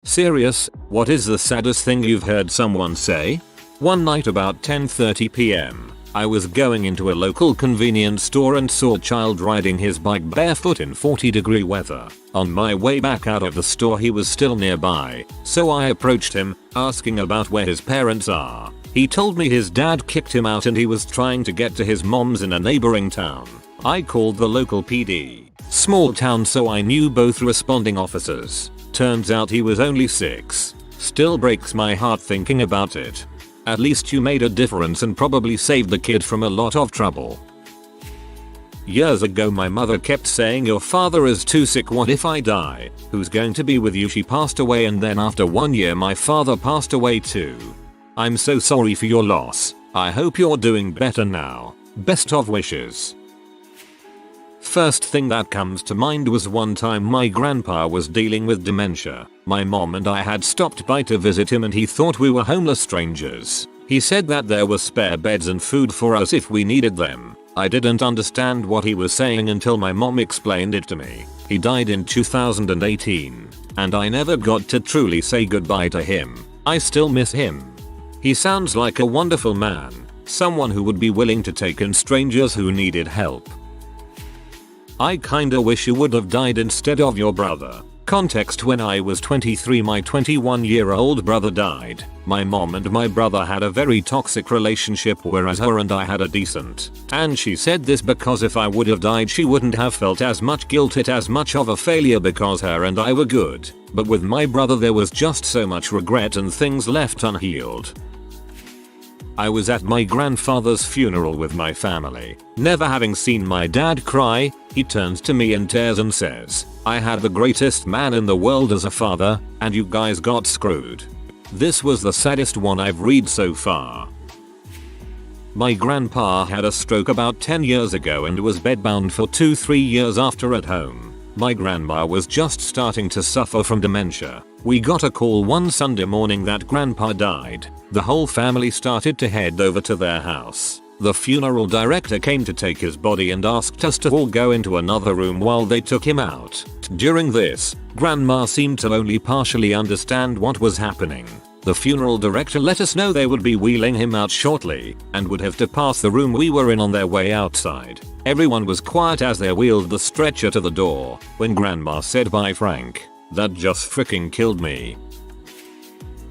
Serious, what is the saddest thing you've heard someone say? One night about 10:30 p.m. I was going into a local convenience store and saw a child riding his bike barefoot in 40-degree weather. On my way back out of the store he was still nearby, so I approached him, asking about where his parents are. He told me his dad kicked him out and he was trying to get to his mom's in a neighboring town. I called the local PD. Small town, so I knew both responding officers. Turns out he was only 6. Still breaks my heart thinking about it. At least you made a difference and probably saved the kid from a lot of trouble. Years ago my mother kept saying, your father is too sick, what if I die? Who's going to be with you? She passed away and then after 1 year my father passed away too. I'm so sorry for your loss. I hope you're doing better now. Best of wishes. First thing that comes to mind was one time my grandpa was dealing with dementia. My mom and I had stopped by to visit him and he thought we were homeless strangers. He said that there were spare beds and food for us if we needed them. I didn't understand what he was saying until my mom explained it to me. He died in 2018, and I never got to truly say goodbye to him. I still miss him. He sounds like a wonderful man, someone who would be willing to take in strangers who needed help. I kinda wish you would have died instead of your brother. Context: when I was 23 my 21-year-old brother died. My mom and my brother had a very toxic relationship, whereas her and I had a decent. And she said this because if I would have died she wouldn't have felt as much guilt at as much of a failure because her and I were good. But with my brother there was just so much regret and things left unhealed. I was at my grandfather's funeral with my family. Never having seen my dad cry, he turns to me in tears and says, I had the greatest man in the world as a father, and you guys got screwed. This was the saddest one I've read so far. My grandpa had a stroke about 10 years ago and was bedbound for 2-3 years after at home. My grandma was just starting to suffer from dementia. We got a call one Sunday morning that grandpa died. The whole family started to head over to their house. The funeral director came to take his body and asked us to all go into another room while they took him out. During this, grandma seemed to only partially understand what was happening. The funeral director let us know they would be wheeling him out shortly and would have to pass the room we were in on their way outside. Everyone was quiet as they wheeled the stretcher to the door. When grandma said bye Frank, that just freaking killed me.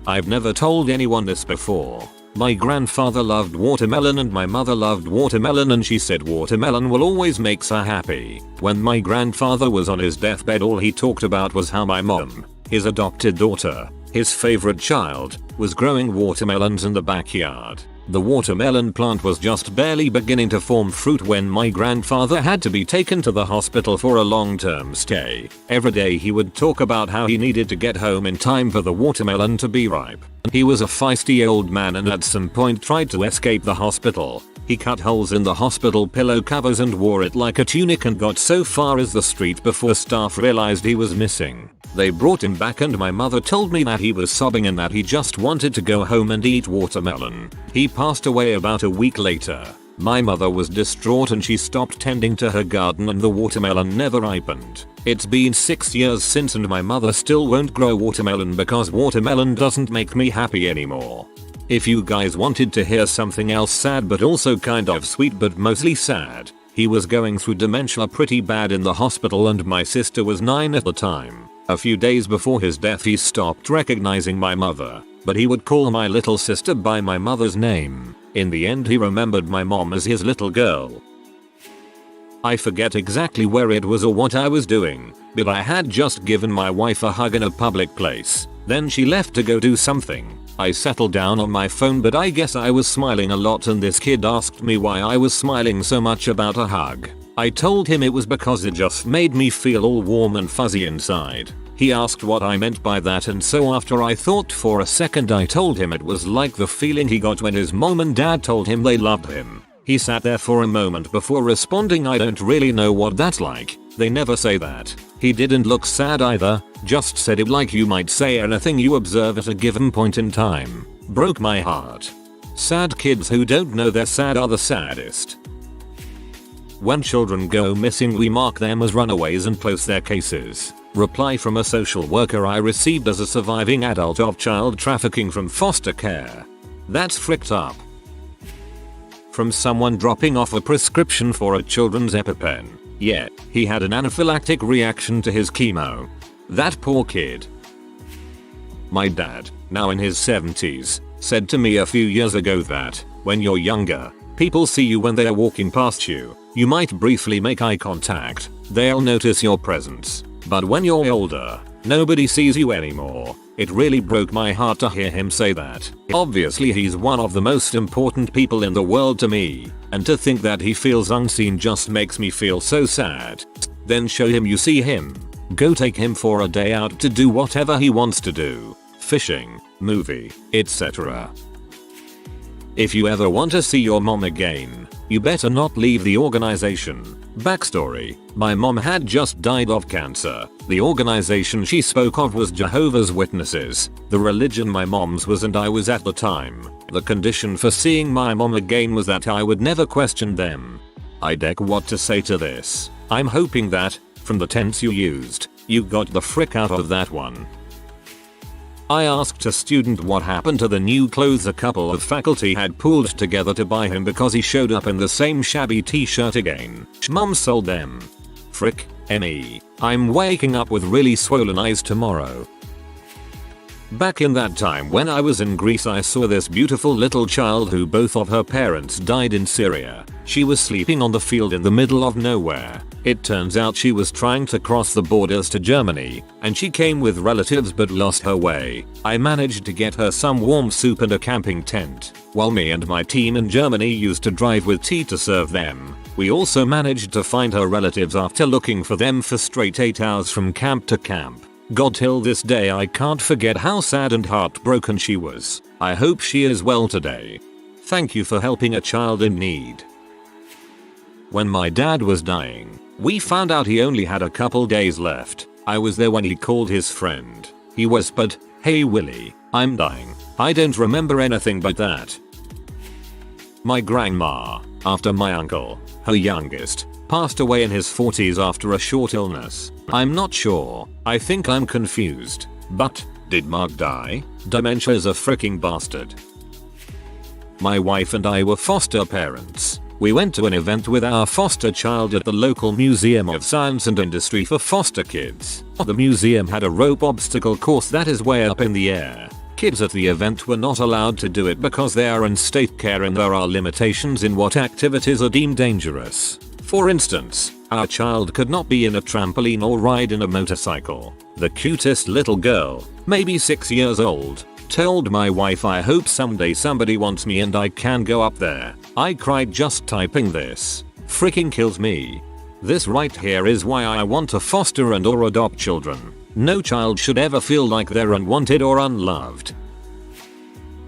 I've never told anyone this before. My grandfather loved watermelon and my mother loved watermelon, and she said watermelon will always makes her happy. When my grandfather was on his deathbed all he talked about was how my mom, his adopted daughter, his favorite child, was growing watermelons in the backyard. The watermelon plant was just barely beginning to form fruit when my grandfather had to be taken to the hospital for a long-term stay. Every day he would talk about how he needed to get home in time for the watermelon to be ripe. He was a feisty old man and at some point tried to escape the hospital. He cut holes in the hospital pillow covers and wore it like a tunic and got so far as the street before staff realized he was missing. They brought him back and my mother told me that he was sobbing and that he just wanted to go home and eat watermelon. He passed away about a week later. My mother was distraught and she stopped tending to her garden and the watermelon never ripened. It's been 6 years since and my mother still won't grow watermelon because watermelon doesn't make me happy anymore. If you guys wanted to hear something else sad but also kind of sweet but mostly sad, he was going through dementia pretty bad in the hospital and my sister was 9 at the time. A few days before his death he stopped recognizing my mother, but he would call my little sister by my mother's name. In the end he remembered my mom as his little girl. I forget exactly where it was or what I was doing, but I had just given my wife a hug in a public place. Then she left to go do something. I settled down on my phone but I guess I was smiling a lot and this kid asked me why I was smiling so much about a hug. I told him it was because it just made me feel all warm and fuzzy inside. He asked what I meant by that and so after I thought for a second I told him it was like the feeling he got when his mom and dad told him they loved him. He sat there for a moment before responding, I don't really know what that's like. They never say that. He didn't look sad either, just said it like you might say anything you observe at a given point in time. Broke my heart. Sad kids who don't know they're sad are the saddest. When children go missing, we mark them as runaways and post their cases. Reply from a social worker I received as a surviving adult of child trafficking from foster care. That's fricked up. From someone dropping off a prescription for a children's EpiPen. Yeah, he had an anaphylactic reaction to his chemo. That poor kid. My dad, now in his 70s, said to me a few years ago that, when you're younger, people see you when they are walking past you. You might briefly make eye contact, they'll notice your presence. But when you're older, nobody sees you anymore. It really broke my heart to hear him say that. Obviously he's one of the most important people in the world to me, and to think that he feels unseen just makes me feel so sad. Then show him you see him. Go take him for a day out to do whatever he wants to do. Fishing, movie, etc. If you ever want to see your mom again, you better not leave the organization. Backstory: my mom had just died of cancer. The organization she spoke of was Jehovah's Witnesses, the religion my mom's was and I was at the time. The condition for seeing my mom again was that I would never question them. I don't know what to say to this. I'm hoping that, from the tense you used, you got the frick out of that one. I asked a student what happened to the new clothes a couple of faculty had pulled together to buy him because he showed up in the same shabby t-shirt again. Mom sold them. Frick, me. I'm waking up with really swollen eyes tomorrow. Back in that time when I was in Greece, I saw this beautiful little child who both of her parents died in Syria. She was sleeping on the field in the middle of nowhere. It turns out she was trying to cross the borders to Germany, and she came with relatives but lost her way. I managed to get her some warm soup and a camping tent, while me and my team in Germany used to drive with tea to serve them. We also managed to find her relatives after looking for them for straight 8 hours from camp to camp. God, till this day I can't forget how sad and heartbroken she was. I hope she is well today. Thank you for helping a child in need. When my dad was dying, we found out he only had a couple days left. I was there when he called his friend. He whispered, "Hey Willie, I'm dying." I don't remember anything but that. My grandma, after my uncle, her youngest, passed away in his 40s after a short illness. I'm not sure. I think I'm confused. But, did Mark die? Dementia is a freaking bastard. My wife and I were foster parents. We went to an event with our foster child at the local Museum of Science and Industry for foster kids. The museum had a rope obstacle course that is way up in the air. Kids at the event were not allowed to do it because they are in state care and there are limitations in what activities are deemed dangerous. For instance, our child could not be in a trampoline or ride in a motorcycle. The cutest little girl, maybe 6 years old, told my wife, "I hope someday somebody wants me and I can go up there." I cried just typing this. Freaking kills me. This right here is why I want to foster and or adopt children. No child should ever feel like they're unwanted or unloved.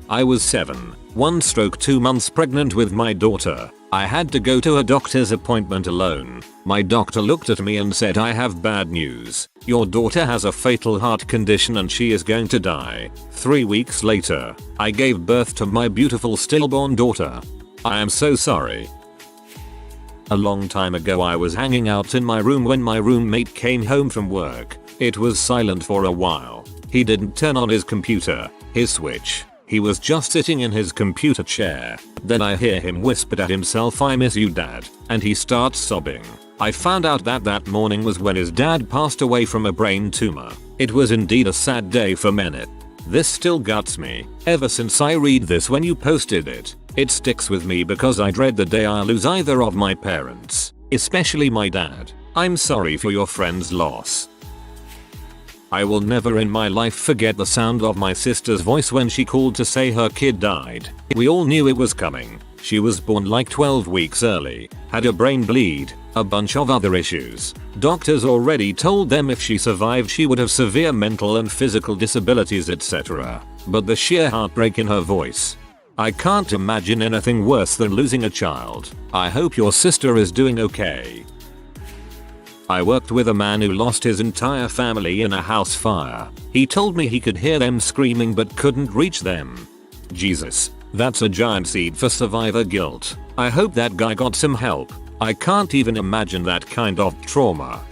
I was 7, 1/2 months pregnant with my daughter. I had to go to a doctor's appointment alone. My doctor looked at me and said, "I have bad news. Your daughter has a fatal heart condition and she is going to die." 3 weeks later, I gave birth to my beautiful stillborn daughter. I am so sorry. A long time ago I was hanging out in my room when my roommate came home from work. It was silent for a while. He didn't turn on his computer, his switch. He was just sitting in his computer chair. Then I hear him whisper to himself, "I miss you, Dad," and he starts sobbing. I found out that morning was when his dad passed away from a brain tumor. It was indeed a sad day for many. This still guts me. Ever since I read this when you posted it, it sticks with me because I dread the day I lose either of my parents, especially my dad. I'm sorry for your friend's loss. I will never in my life forget the sound of my sister's voice when she called to say her kid died. We all knew it was coming. She was born like 12 weeks early, had a brain bleed, a bunch of other issues. Doctors already told them if she survived she would have severe mental and physical disabilities, etc. But the sheer heartbreak in her voice. I can't imagine anything worse than losing a child. I hope your sister is doing okay. I worked with a man who lost his entire family in a house fire. He told me he could hear them screaming but couldn't reach them. Jesus, that's a giant seed for survivor guilt. I hope that guy got some help. I can't even imagine that kind of trauma.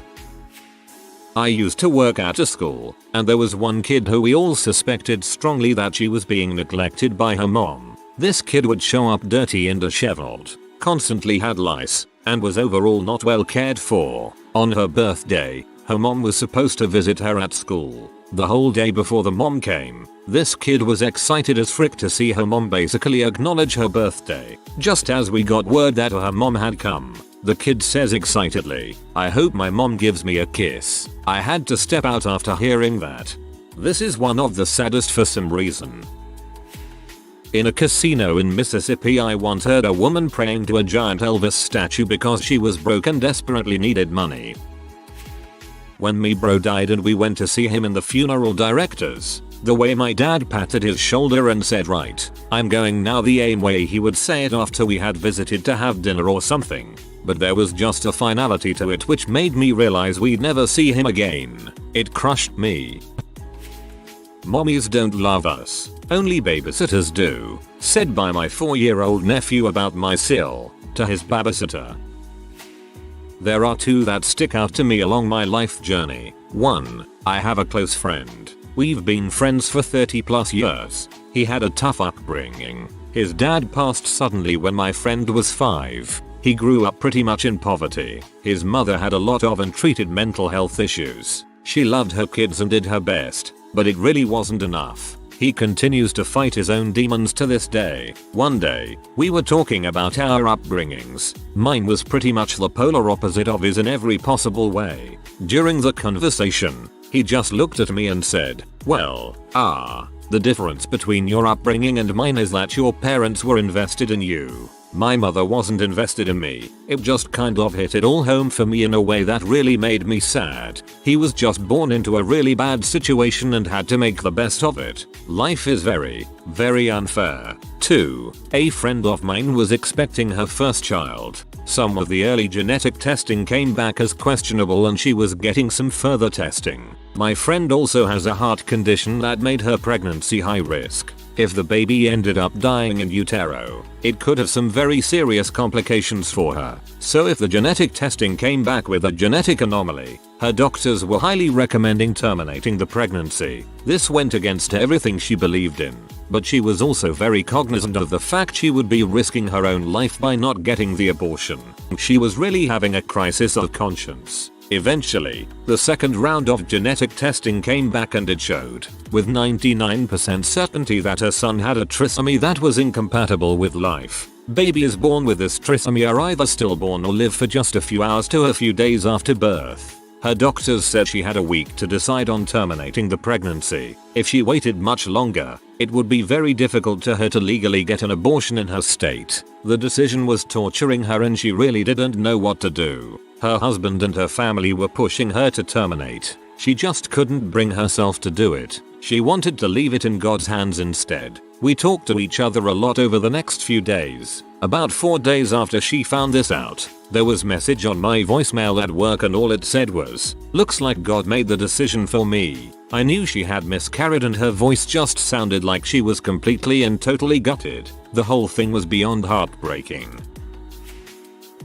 I used to work at a school, and there was one kid who we all suspected strongly that she was being neglected by her mom. This kid would show up dirty and disheveled, constantly had lice, and was overall not well cared for. On her birthday, her mom was supposed to visit her at school. The whole day before the mom came, this kid was excited as frick to see her mom basically acknowledge her birthday. Just as we got word that her mom had come, the kid says excitedly, "I hope my mom gives me a kiss." I had to step out after hearing that. This is one of the saddest for some reason. In a casino in Mississippi, I once heard a woman praying to a giant Elvis statue because she was broke and desperately needed money. When me bro died and we went to see him in the funeral directors, the way my dad patted his shoulder and said, "Right, I'm going now," the same way he would say it after we had visited to have dinner or something. But there was just a finality to it which made me realize we'd never see him again. It crushed me. "Mommies don't love us, only babysitters do," said by my 4-year-old nephew about my sill to his babysitter. There are two that stick out to me along my life journey. 1. I have a close friend. We've been friends for 30 plus years. He had a tough upbringing. His dad passed suddenly when my friend was 5. He grew up pretty much in poverty. His mother had a lot of untreated mental health issues. She loved her kids and did her best, but it really wasn't enough. He continues to fight his own demons to this day. One day, we were talking about our upbringings. Mine was pretty much the polar opposite of his in every possible way. During the conversation, he just looked at me and said, "Well, the difference between your upbringing and mine is that your parents were invested in you. My mother wasn't invested in me." It just kind of hit it all home for me in a way that really made me sad. He was just born into a really bad situation and had to make the best of it. Life is very, very unfair. 2. A friend of mine was expecting her first child. Some of the early genetic testing came back as questionable and she was getting some further testing. My friend also has a heart condition that made her pregnancy high risk. If the baby ended up dying in utero, it could have some very serious complications for her. So if the genetic testing came back with a genetic anomaly, her doctors were highly recommending terminating the pregnancy. This went against everything she believed in, but she was also very cognizant of the fact she would be risking her own life by not getting the abortion. She was really having a crisis of conscience. Eventually, the second round of genetic testing came back and it showed, with 99% certainty, that her son had a trisomy that was incompatible with life. Babies born with this trisomy are either stillborn or live for just a few hours to a few days after birth. Her doctors said she had a week to decide on terminating the pregnancy. If she waited much longer, it would be very difficult for her to legally get an abortion in her state. The decision was torturing her and she really didn't know what to do. Her husband and her family were pushing her to terminate. She just couldn't bring herself to do it. She wanted to leave it in God's hands instead. We talked to each other a lot over the next few days. About 4 days after she found this out, there was message on my voicemail at work and all it said was, "Looks like God made the decision for me." I knew she had miscarried and her voice just sounded like she was completely and totally gutted. The whole thing was beyond heartbreaking.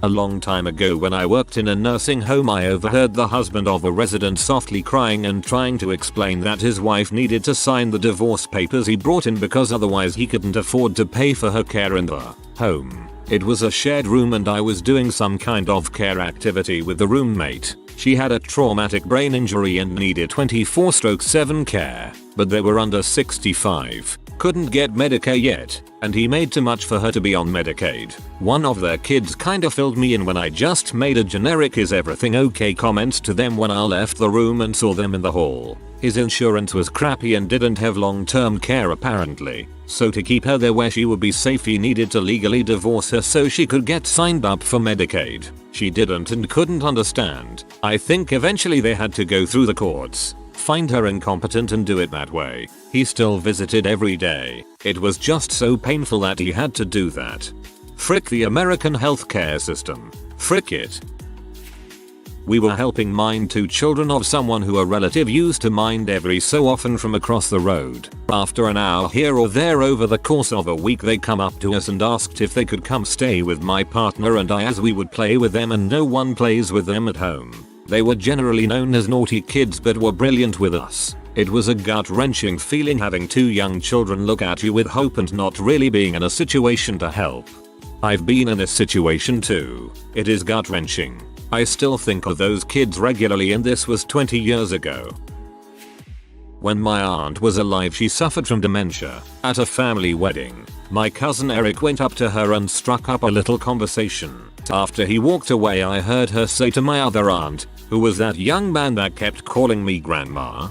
A long time ago when I worked in a nursing home, I overheard the husband of a resident softly crying and trying to explain that his wife needed to sign the divorce papers he brought in because otherwise he couldn't afford to pay for her care in the home. It was a shared room and I was doing some kind of care activity with the roommate. She had a traumatic brain injury and needed 24/7 care, but they were under 65. Couldn't get Medicare yet, and he made too much for her to be on Medicaid. One of their kids kinda filled me in when I just made a generic "is everything okay" comment to them when I left the room and saw them in the hall. His insurance was crappy and didn't have long-term care apparently, so to keep her there where she would be safe he needed to legally divorce her so she could get signed up for Medicaid. She didn't and couldn't understand. I think eventually they had to go through the courts, find her incompetent and do it that way. He still visited every day. It was just so painful that he had to do that. Frick the American healthcare system. Frick it. We were helping mind 2 children of someone who a relative used to mind every so often from across the road. After an hour here or there over the course of a week, they come up to us and asked if they could come stay with my partner and I, as we would play with them and no one plays with them at home. They were generally known as naughty kids but were brilliant with us. It was a gut-wrenching feeling having 2 young children look at you with hope and not really being in a situation to help. I've been in this situation too. It is gut-wrenching. I still think of those kids regularly, and this was 20 years ago. When my aunt was alive, she suffered from dementia. At a family wedding, my cousin Eric went up to her and struck up a little conversation. After he walked away, I heard her say to my other aunt, "Who was that young man that kept calling me grandma?"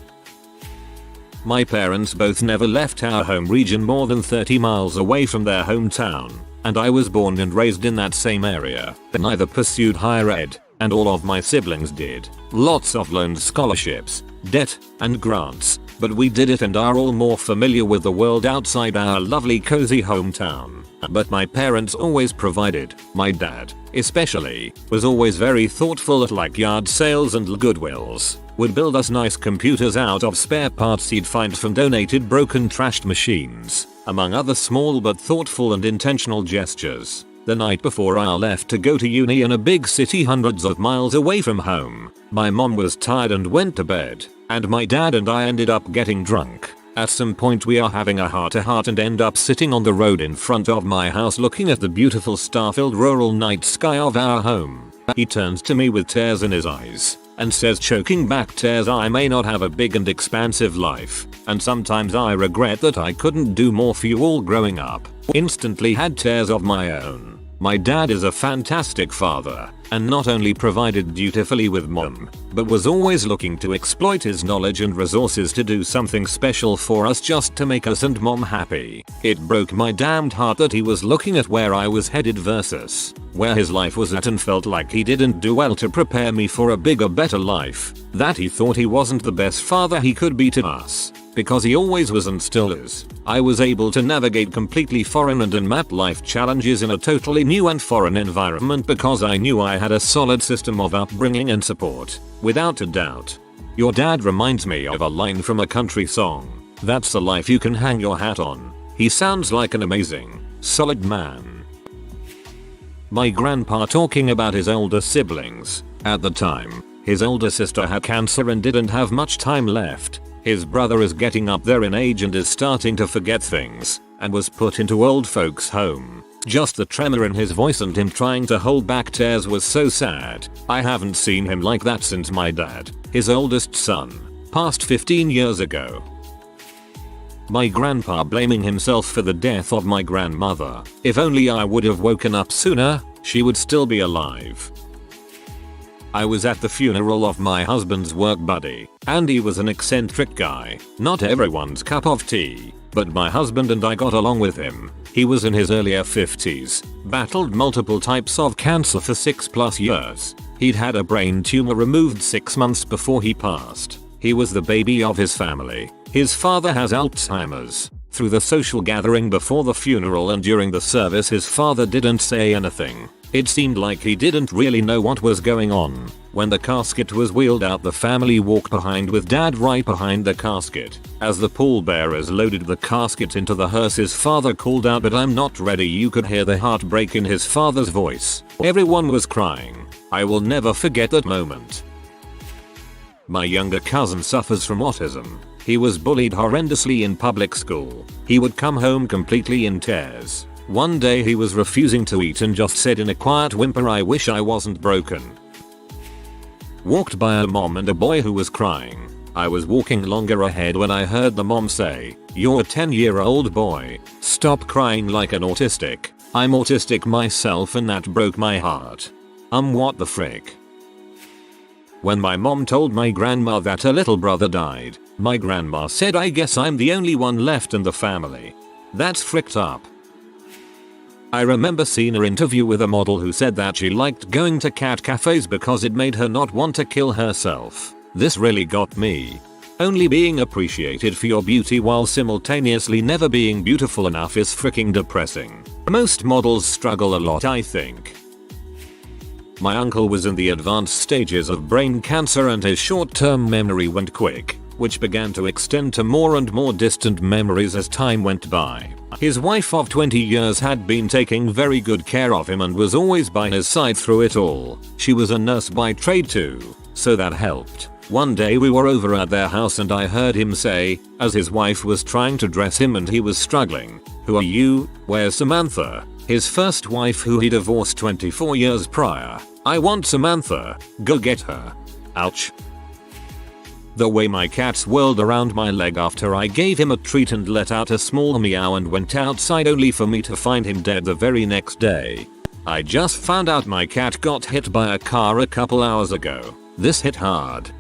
My parents both never left our home region more than 30 miles away from their hometown, and I was born and raised in that same area. Neither pursued higher ed, and all of my siblings did. Lots of loaned scholarships, debt, and grants, but we did it and are all more familiar with the world outside our lovely cozy hometown. But my parents always provided. My dad, especially, was always very thoughtful at like yard sales and Goodwills. Would build us nice computers out of spare parts he'd find from donated broken trashed machines, among other small but thoughtful and intentional gestures. The night before I left to go to uni in a big city hundreds of miles away from home, my mom was tired and went to bed, and my dad and I ended up getting drunk. At some point we are having a heart-to-heart and end up sitting on the road in front of my house looking at the beautiful star-filled rural night sky of our home. He turns to me with tears in his eyes and says, choking back tears, "I may not have a big and expansive life, and sometimes I regret that I couldn't do more for you all growing up." Instantly had tears of my own. My dad is a fantastic father, and not only provided dutifully with mom, but was always looking to exploit his knowledge and resources to do something special for us just to make us and mom happy. It broke my damned heart that he was looking at where I was headed versus where his life was at, and felt like he didn't do well to prepare me for a bigger, better life. That he thought he wasn't the best father he could be to us, because he always was and still is. I was able to navigate completely foreign and unmapped life challenges in a totally new and foreign environment because I knew I had a solid system of upbringing and support. Without a doubt. Your dad reminds me of a line from a country song. That's the life you can hang your hat on. He sounds like an amazing, solid man. My grandpa talking about his older siblings. At the time, his older sister had cancer and didn't have much time left. His brother is getting up there in age and is starting to forget things, and was put into old folks home. Just the tremor in his voice and him trying to hold back tears was so sad. I haven't seen him like that since my dad, his oldest son, passed 15 years ago. My grandpa blaming himself for the death of my grandmother. "If only I would have woken up sooner, she would still be alive." I was at the funeral of my husband's work buddy, and he was an eccentric guy. Not everyone's cup of tea, but my husband and I got along with him. He was in his earlier 50s, battled multiple types of cancer for 6+ years. He'd had a brain tumor removed 6 months before he passed. He was the baby of his family. His father has Alzheimer's. Through the social gathering before the funeral and during the service, his father didn't say anything. It seemed like he didn't really know what was going on. When the casket was wheeled out, the family walked behind with dad right behind the casket. As the pallbearers loaded the casket into the hearse, his father called out, "But I'm not ready." You could hear the heartbreak in his father's voice. Everyone was crying. I will never forget that moment. My younger cousin suffers from autism. He was bullied horrendously in public school. He would come home completely in tears. One day he was refusing to eat and just said in a quiet whimper, "I wish I wasn't broken." Walked by a mom and a boy who was crying. I was walking longer ahead when I heard the mom say, "You're a 10-year-old boy. Stop crying like an autistic." I'm autistic myself and that broke my heart. What the frick? When my mom told my grandma that her little brother died, my grandma said, "I guess I'm the only one left in the family." That's fricked up. I remember seeing her interview with a model who said that she liked going to cat cafes because it made her not want to kill herself. This really got me. Only being appreciated for your beauty while simultaneously never being beautiful enough is freaking depressing. Most models struggle a lot, I think. My uncle was in the advanced stages of brain cancer and his short-term memory went quick, which began to extend to more and more distant memories as time went by. His wife of 20 years had been taking very good care of him and was always by his side through it all. She was a nurse by trade too, so that helped. One day we were over at their house and I heard him say, as his wife was trying to dress him and he was struggling, "Who are you? Where's Samantha?" His first wife who he divorced 24 years prior. "I want Samantha, go get her." Ouch. The way my cat swirled around my leg after I gave him a treat and let out a small meow and went outside only for me to find him dead the very next day. I just found out my cat got hit by a car a couple hours ago. This hit hard.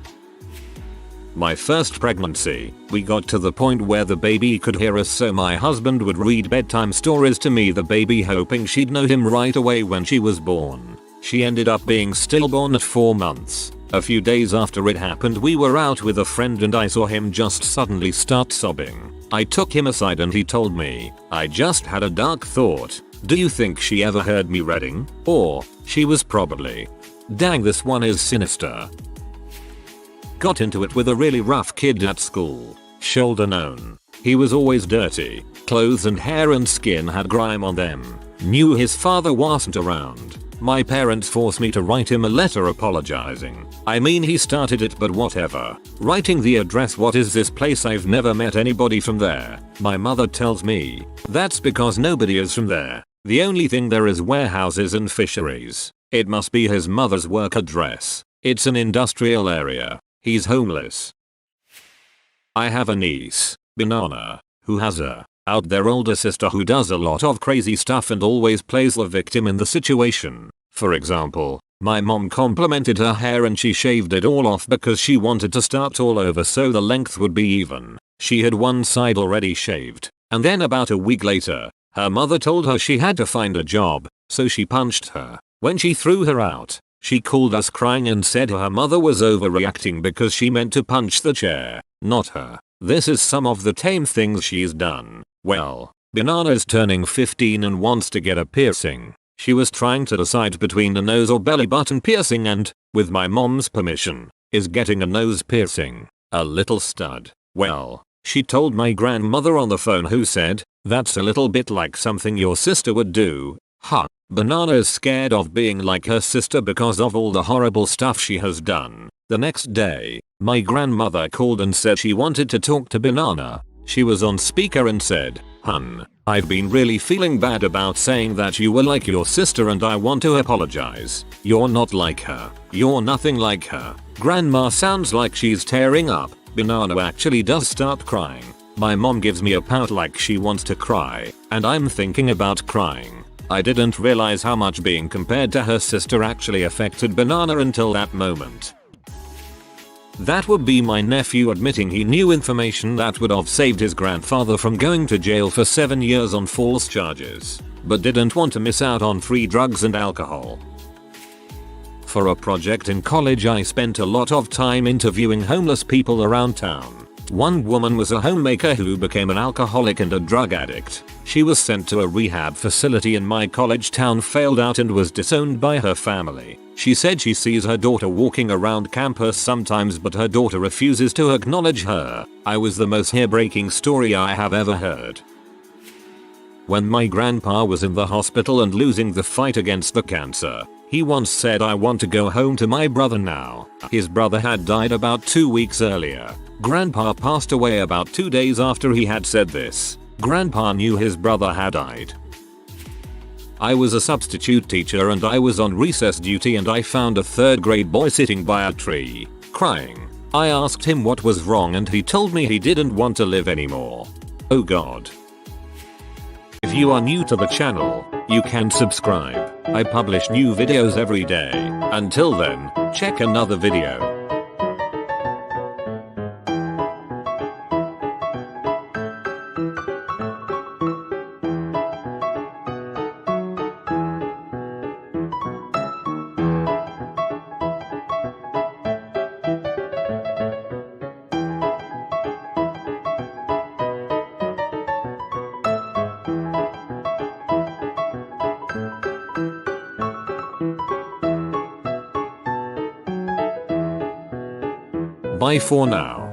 My first pregnancy, we got to the point where the baby could hear us, so my husband would read bedtime stories to me, the baby hoping she'd know him right away when she was born. She ended up being stillborn at 4 months. A few days after it happened we were out with a friend and I saw him just suddenly start sobbing. I took him aside and he told me, "I just had a dark thought. Do you think she ever heard me reading? Or, she was probably. Dang, this one is sinister." Got into it with a really rough kid at school. Shoulder known. He was always dirty. Clothes and hair and skin had grime on them. Knew his father wasn't around. My parents forced me to write him a letter apologizing. I mean, he started it, but whatever. Writing the address, "What is this place? I've never met anybody from there." My mother tells me, "That's because nobody is from there. The only thing there is warehouses and fisheries." It must be his mother's work address. It's an industrial area. He's homeless. I have a niece, Banana, who has a out there older sister who does a lot of crazy stuff and always plays the victim in the situation. For example, my mom complimented her hair and she shaved it all off because she wanted to start all over so the length would be even. She had one side already shaved, and then about a week later, her mother told her she had to find a job, so she punched her. When she threw her out, she called us crying and said her mother was overreacting because she meant to punch the chair, not her. This is some of the tame things she's done. Well, Banana's turning 15 and wants to get a piercing. She was trying to decide between a nose or belly button piercing and, with my mom's permission, is getting a nose piercing. A little stud. Well, she told my grandmother on the phone, who said, "That's a little bit like something your sister would do." Huh. Banana is scared of being like her sister because of all the horrible stuff she has done. The next day, my grandmother called and said she wanted to talk to Banana. She was on speaker and said, "Hun, I've been really feeling bad about saying that you were like your sister and I want to apologize. You're not like her. You're nothing like her." Grandma sounds like she's tearing up. Banana actually does start crying. My mom gives me a pout like she wants to cry, and I'm thinking about crying. I didn't realize how much being compared to her sister actually affected Banana until that moment. That would be my nephew admitting he knew information that would have saved his grandfather from going to jail for 7 years on false charges, but didn't want to miss out on free drugs and alcohol. For a project in college, I spent a lot of time interviewing homeless people around town. One woman was a homemaker who became an alcoholic and a drug addict. She was sent to a rehab facility in my college town, failed out and was disowned by her family. She said she sees her daughter walking around campus sometimes, but her daughter refuses to acknowledge her. I was the most hair-breaking story I have ever heard. When my grandpa was in the hospital and losing the fight against the cancer, he once said, "I want to go home to my brother now." His brother had died about 2 weeks earlier. Grandpa passed away about 2 days after he had said this. Grandpa knew his brother had died. I was a substitute teacher and I was on recess duty and I found a 3rd grade boy sitting by a tree, crying. I asked him what was wrong and he told me he didn't want to live anymore. Oh God. If you are new to the channel, you can subscribe. I publish new videos every day. Until then, check another video. Bye for now.